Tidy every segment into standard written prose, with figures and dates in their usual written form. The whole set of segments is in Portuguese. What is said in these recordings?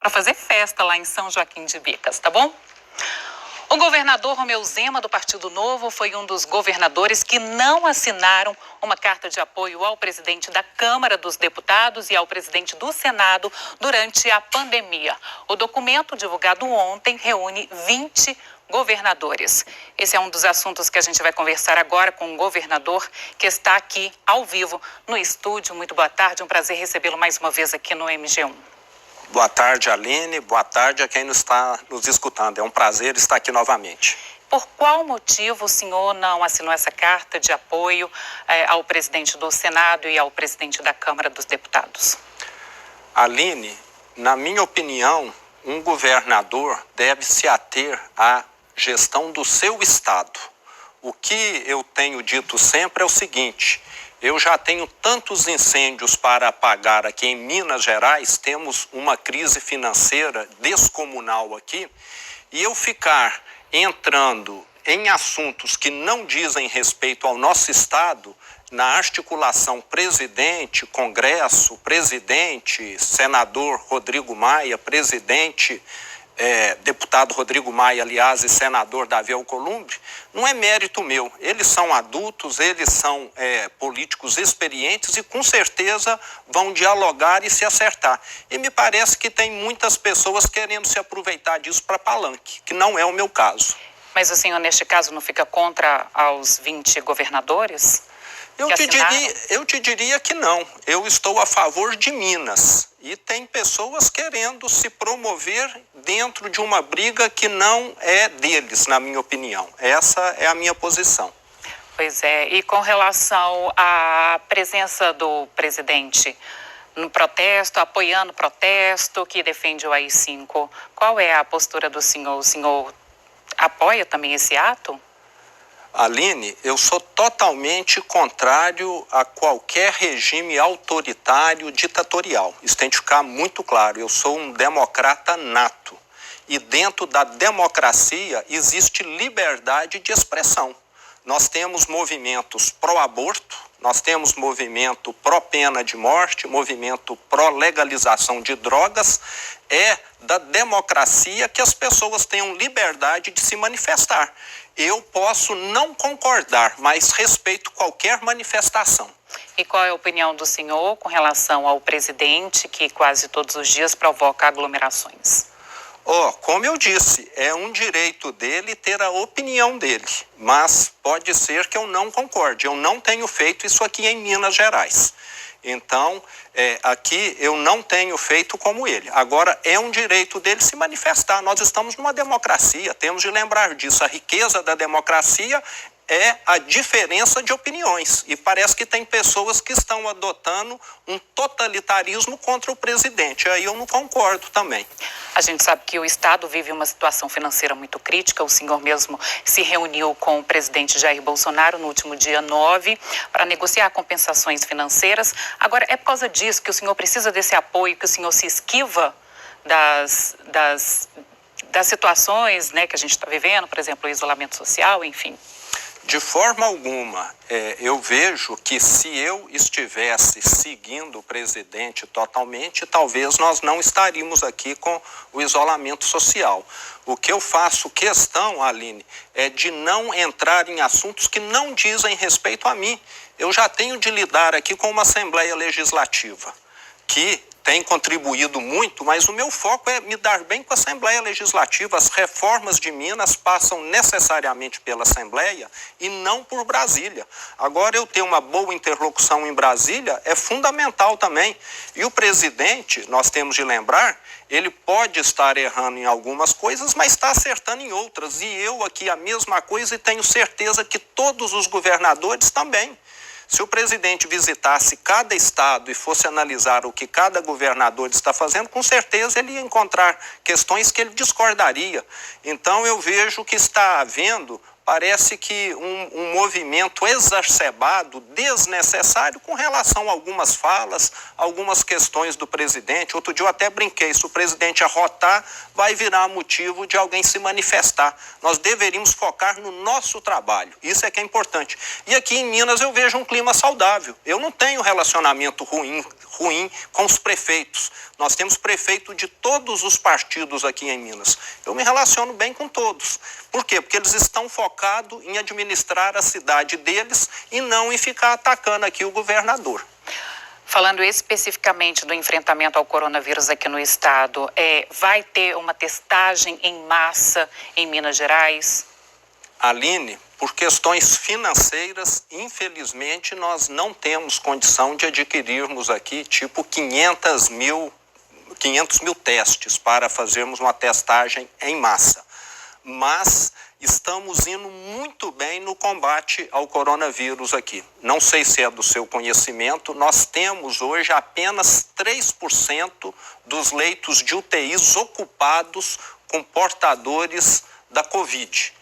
para fazer festa lá em São Joaquim de Bicas, tá bom? O governador Romeu Zema, do Partido Novo, foi um dos governadores que não assinaram uma carta de apoio ao presidente da Câmara dos Deputados e ao presidente do Senado durante a pandemia. O documento, divulgado ontem, reúne 20 governadores. Esse é um dos assuntos que a gente vai conversar agora com o governador que está aqui ao vivo no estúdio. Muito boa tarde, um prazer recebê-lo mais uma vez aqui no MG1. Boa tarde, Aline. Boa tarde a quem está nos escutando. É um prazer estar aqui novamente. Por qual motivo o senhor não assinou essa carta de apoio ao presidente do Senado e ao presidente da Câmara dos Deputados? Aline, na minha opinião, um governador deve se ater à gestão do seu estado. O que eu tenho dito sempre é o seguinte: eu já tenho tantos incêndios para apagar aqui em Minas Gerais, temos uma crise financeira descomunal aqui, e eu ficar entrando em assuntos que não dizem respeito ao nosso estado, na articulação presidente, Congresso, presidente, senador Rodrigo Maia, presidente, deputado Rodrigo Maia, aliás, e senador Davi Alcolumbre, não é mérito meu. Eles são adultos, eles são políticos experientes e com certeza vão dialogar e se acertar. E me parece que tem muitas pessoas querendo se aproveitar disso para palanque, que não é o meu caso. Mas o senhor, neste caso, não fica contra aos 20 governadores? Eu te diria que não. Eu estou a favor de Minas. E tem pessoas querendo se promover dentro de uma briga que não é deles, na minha opinião. Essa é a minha posição. Pois é. E com relação à presença do presidente no protesto, apoiando o protesto que defende o AI-5, qual é a postura do senhor? O senhor apoia também esse ato? Aline, eu sou totalmente contrário a qualquer regime autoritário, ditatorial. Isso tem de ficar muito claro. Eu sou um democrata nato. E dentro da democracia existe liberdade de expressão. Nós temos movimentos pró-aborto, nós temos movimento pró-pena de morte, movimento pró-legalização de drogas. É da democracia que as pessoas tenham liberdade de se manifestar. Eu posso não concordar, mas respeito qualquer manifestação. E qual é a opinião do senhor com relação ao presidente que quase todos os dias provoca aglomerações? Como eu disse, é um direito dele ter a opinião dele, mas pode ser que eu não concorde. Eu não tenho feito isso aqui em Minas Gerais. Então, aqui eu não tenho feito como ele. Agora, é um direito dele se manifestar. Nós estamos numa democracia, temos de lembrar disso. A riqueza da democracia é a diferença de opiniões. E parece que tem pessoas que estão adotando um totalitarismo contra o presidente. Aí eu não concordo também. A gente sabe que o Estado vive uma situação financeira muito crítica. O senhor mesmo se reuniu com o presidente Jair Bolsonaro no último dia 9 para negociar compensações financeiras. Agora, é por causa disso que o senhor precisa desse apoio, que o senhor se esquiva das situações, né, que a gente está vivendo, por exemplo, o isolamento social, enfim? De forma alguma. Eu vejo que se eu estivesse seguindo o presidente totalmente, talvez nós não estaríamos aqui com o isolamento social. O que eu faço questão, Aline, é de não entrar em assuntos que não dizem respeito a mim. Eu já tenho de lidar aqui com uma Assembleia Legislativa que tem contribuído muito, mas o meu foco é me dar bem com a Assembleia Legislativa. As reformas de Minas passam necessariamente pela Assembleia e não por Brasília. Agora, eu ter uma boa interlocução em Brasília é fundamental também. E o presidente, nós temos de lembrar, ele pode estar errando em algumas coisas, mas está acertando em outras. E eu aqui a mesma coisa e tenho certeza que todos os governadores também. Se o presidente visitasse cada estado e fosse analisar o que cada governador está fazendo, com certeza ele ia encontrar questões que ele discordaria. Então eu vejo que está havendo parece que um movimento exacerbado, desnecessário, com relação a algumas falas, algumas questões do presidente. Outro dia eu até brinquei, se o presidente arrotar, vai virar motivo de alguém se manifestar. Nós deveríamos focar no nosso trabalho, isso é que é importante. E aqui em Minas eu vejo um clima saudável. Eu não tenho relacionamento ruim com os prefeitos. Nós temos prefeito de todos os partidos aqui em Minas. Eu me relaciono bem com todos. Por quê? Porque eles estão focados em administrar a cidade deles e não em ficar atacando aqui o governador. Falando especificamente do enfrentamento ao coronavírus aqui no estado, vai ter uma testagem em massa em Minas Gerais? Aline, por questões financeiras, infelizmente, nós não temos condição de adquirirmos aqui, tipo, 500 mil testes para fazermos uma testagem em massa. Mas estamos indo muito bem no combate ao coronavírus aqui. Não sei se é do seu conhecimento, nós temos hoje apenas 3% dos leitos de UTIs ocupados com portadores da Covid.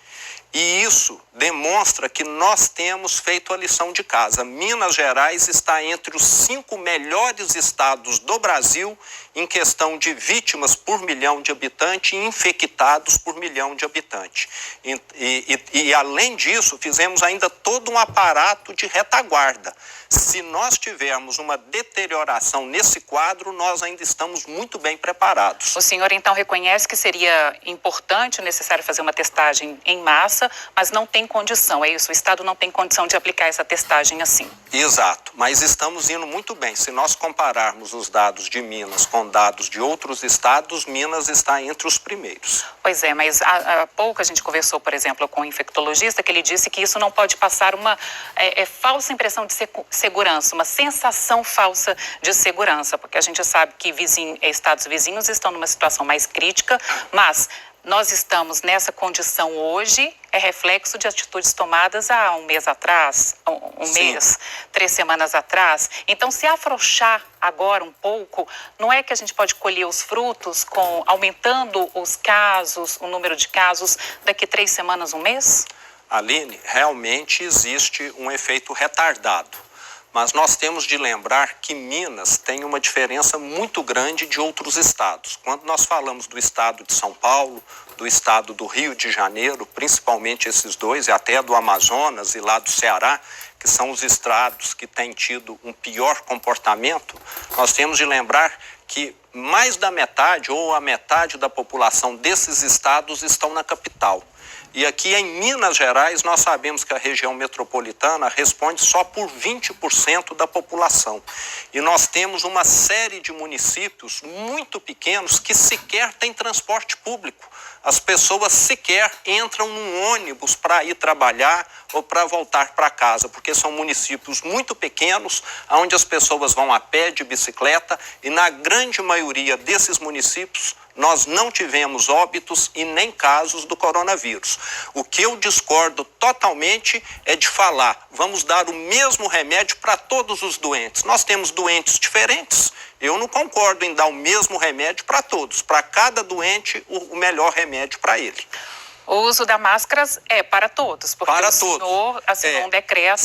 E isso demonstra que nós temos feito a lição de casa. Minas Gerais está entre os 5 melhores estados do Brasil em questão de vítimas por milhão de habitantes e infectados por milhão de habitantes. E além disso, fizemos ainda todo um aparato de retaguarda. Se nós tivermos uma deterioração nesse quadro, nós ainda estamos muito bem preparados. O senhor, então, reconhece que seria importante, necessário fazer uma testagem em massa, mas não tem condição, é isso? O Estado não tem condição de aplicar essa testagem assim. Exato, mas estamos indo muito bem. Se nós compararmos os dados de Minas com dados de outros estados, Minas está entre os primeiros. Pois é, mas há pouco a gente conversou, por exemplo, com um infectologista, que ele disse que isso não pode passar uma falsa impressão de segurança, uma sensação falsa de segurança, porque a gente sabe que estados vizinhos estão numa situação mais crítica, mas nós estamos nessa condição hoje, é reflexo de atitudes tomadas há um mês atrás, mês, 3 semanas atrás. Então, se afrouxar agora um pouco, não é que a gente pode colher os frutos aumentando os casos, o número de casos, daqui 3 semanas, um mês? Aline, realmente existe um efeito retardado. Mas nós temos de lembrar que Minas tem uma diferença muito grande de outros estados. Quando nós falamos do estado de São Paulo, do estado do Rio de Janeiro, principalmente esses dois, e até do Amazonas e lá do Ceará, que são os estados que têm tido um pior comportamento, nós temos de lembrar que mais da metade ou a metade da população desses estados estão na capital. E aqui em Minas Gerais, nós sabemos que a região metropolitana responde só por 20% da população. E nós temos uma série de municípios muito pequenos que sequer têm transporte público. As pessoas sequer entram num ônibus para ir trabalhar ou para voltar para casa, porque são municípios muito pequenos, onde as pessoas vão a pé, de bicicleta, e na grande maioria desses municípios nós não tivemos óbitos e nem casos do coronavírus. O que eu discordo totalmente é de falar, vamos dar o mesmo remédio para todos os doentes. Nós temos doentes diferentes. Eu não concordo em dar o mesmo remédio para todos. Para cada doente, o melhor remédio para ele. O uso da máscara é para todos, porque o senhor assinou um decreto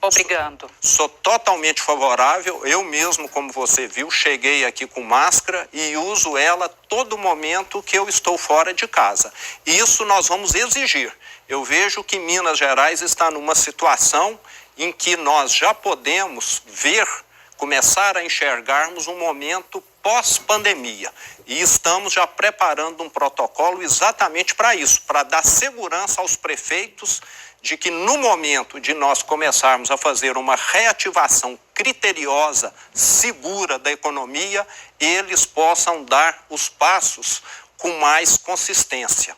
obrigando. Sou totalmente favorável. Eu mesmo, como você viu, cheguei aqui com máscara e uso ela todo momento que eu estou fora de casa. Isso nós vamos exigir. Eu vejo que Minas Gerais está numa situação em que nós já podemos começar a enxergarmos um momento pós-pandemia. E estamos já preparando um protocolo exatamente para isso, para dar segurança aos prefeitos de que no momento de nós começarmos a fazer uma reativação criteriosa, segura da economia, eles possam dar os passos com mais consistência.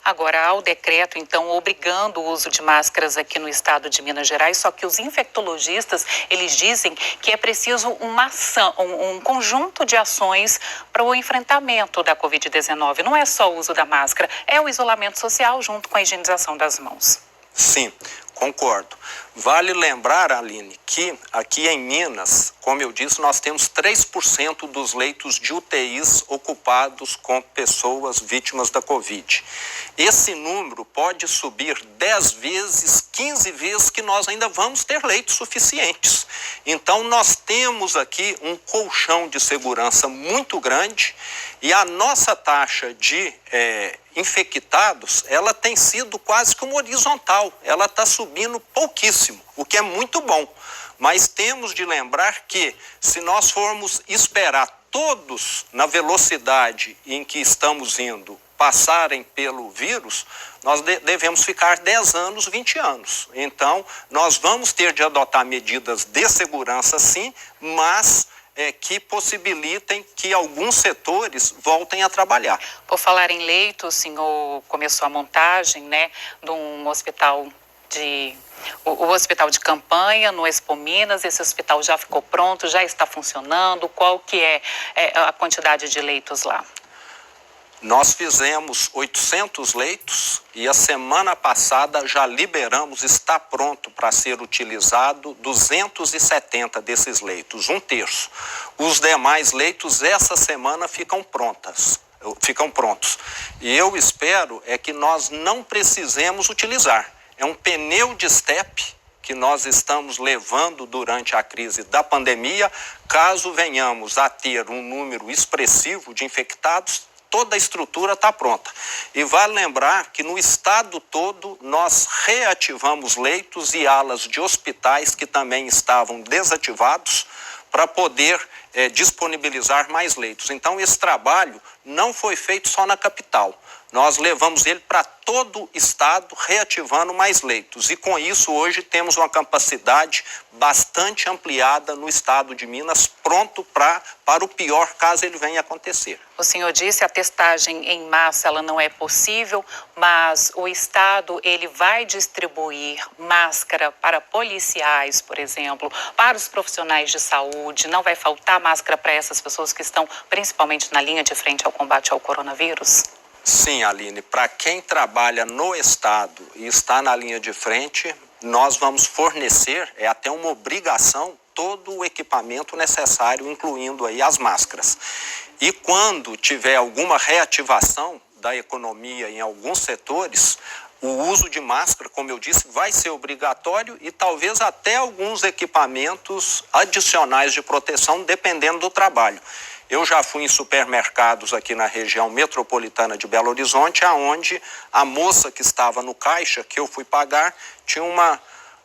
Agora, há o decreto, então, obrigando o uso de máscaras aqui no estado de Minas Gerais, só que os infectologistas, eles dizem que é preciso uma ação, um conjunto de ações para o enfrentamento da Covid-19. Não é só o uso da máscara, é o isolamento social junto com a higienização das mãos. Sim. Concordo. Vale lembrar, Aline, que aqui em Minas, como eu disse, nós temos 3% dos leitos de UTIs ocupados com pessoas vítimas da Covid. Esse número pode subir 10 vezes, 15 vezes, que nós ainda vamos ter leitos suficientes. Então, nós temos aqui um colchão de segurança muito grande e a nossa taxa de infectados, ela tem sido quase que uma horizontal, ela está subindo pouquíssimo, o que é muito bom. Mas temos de lembrar que, se nós formos esperar todos na velocidade em que estamos indo passarem pelo vírus, nós devemos ficar 10 anos, 20 anos. Então, nós vamos ter de adotar medidas de segurança, sim, mas que possibilitem que alguns setores voltem a trabalhar. Por falar em leitos, o senhor começou a montagem, né, de um hospital o hospital de campanha no Expo Minas. Esse hospital já ficou pronto, já está funcionando. Qual que é a quantidade de leitos lá? Nós fizemos 800 leitos e a semana passada já liberamos, está pronto para ser utilizado 270 desses leitos, 1/3. Os demais leitos essa semana ficam prontos. E eu espero que nós não precisemos utilizar. É um pneu de estepe que nós estamos levando durante a crise da pandemia. Caso venhamos a ter um número expressivo de infectados, toda a estrutura está pronta. E vale lembrar que no estado todo nós reativamos leitos e alas de hospitais que também estavam desativados para poder disponibilizar mais leitos. Então, esse trabalho não foi feito só na capital. Nós levamos ele para todo o estado, reativando mais leitos. E com isso, hoje, temos uma capacidade bastante ampliada no estado de Minas, pronto para o pior caso ele venha acontecer. O senhor disse que a testagem em massa ela não é possível, mas o estado ele vai distribuir máscara para policiais, por exemplo, para os profissionais de saúde. Não vai faltar máscara para essas pessoas que estão principalmente na linha de frente ao combate ao coronavírus? Sim, Aline, para quem trabalha no estado e está na linha de frente, nós vamos fornecer, é até uma obrigação, todo o equipamento necessário, incluindo aí as máscaras. E quando tiver alguma reativação da economia em alguns setores, o uso de máscara, como eu disse, vai ser obrigatório e talvez até alguns equipamentos adicionais de proteção, dependendo do trabalho. Eu já fui em supermercados aqui na região metropolitana de Belo Horizonte, aonde a moça que estava no caixa, que eu fui pagar, tinha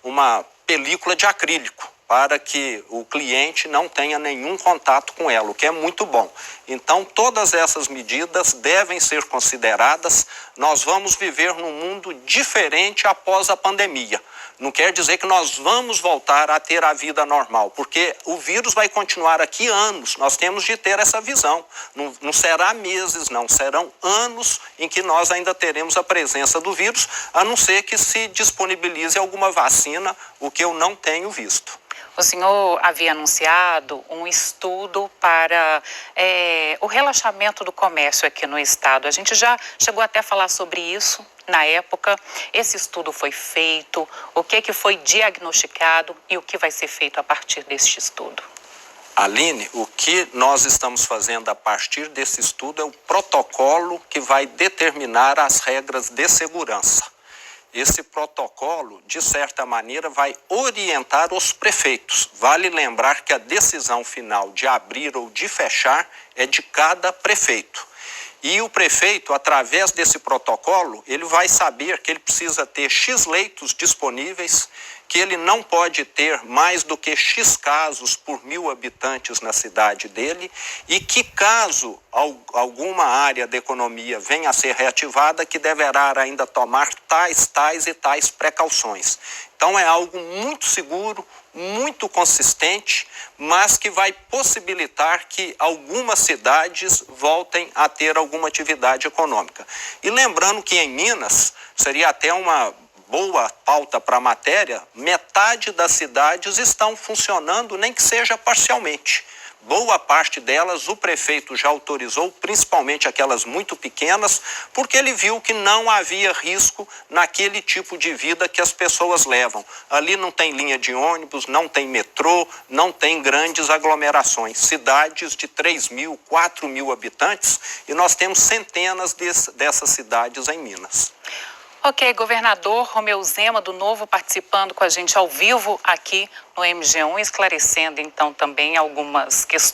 uma película de acrílico para que o cliente não tenha nenhum contato com ela, o que é muito bom. Então, todas essas medidas devem ser consideradas. Nós vamos viver num mundo diferente após a pandemia. Não quer dizer que nós vamos voltar a ter a vida normal, porque o vírus vai continuar aqui anos. Nós temos de ter essa visão. Não será meses, não. Serão anos em que nós ainda teremos a presença do vírus, a não ser que se disponibilize alguma vacina, o que eu não tenho visto. O senhor havia anunciado um estudo para o relaxamento do comércio aqui no estado. A gente já chegou até a falar sobre isso na época. Esse estudo foi feito, o que foi diagnosticado e o que vai ser feito a partir deste estudo? Aline, o que nós estamos fazendo a partir desse estudo é o protocolo que vai determinar as regras de segurança. Esse protocolo, de certa maneira, vai orientar os prefeitos. Vale lembrar que a decisão final de abrir ou de fechar é de cada prefeito. E o prefeito, através desse protocolo, ele vai saber que ele precisa ter X leitos disponíveis, que ele não pode ter mais do que X casos por 1.000 habitantes na cidade dele e que, caso alguma área da economia venha a ser reativada, que deverá ainda tomar tais e tais precauções. Então, é algo muito seguro, muito consistente, mas que vai possibilitar que algumas cidades voltem a ter alguma atividade econômica. E lembrando que em Minas, seria até uma boa pauta para a matéria, metade das cidades estão funcionando, nem que seja parcialmente. Boa parte delas o prefeito já autorizou, principalmente aquelas muito pequenas, porque ele viu que não havia risco naquele tipo de vida que as pessoas levam. Ali não tem linha de ônibus, não tem metrô, não tem grandes aglomerações. Cidades de 3.000, 4.000 habitantes, e nós temos centenas dessas cidades em Minas. Ok, governador Romeu Zema, do Novo, participando com a gente ao vivo aqui no MG1, esclarecendo então também algumas questões.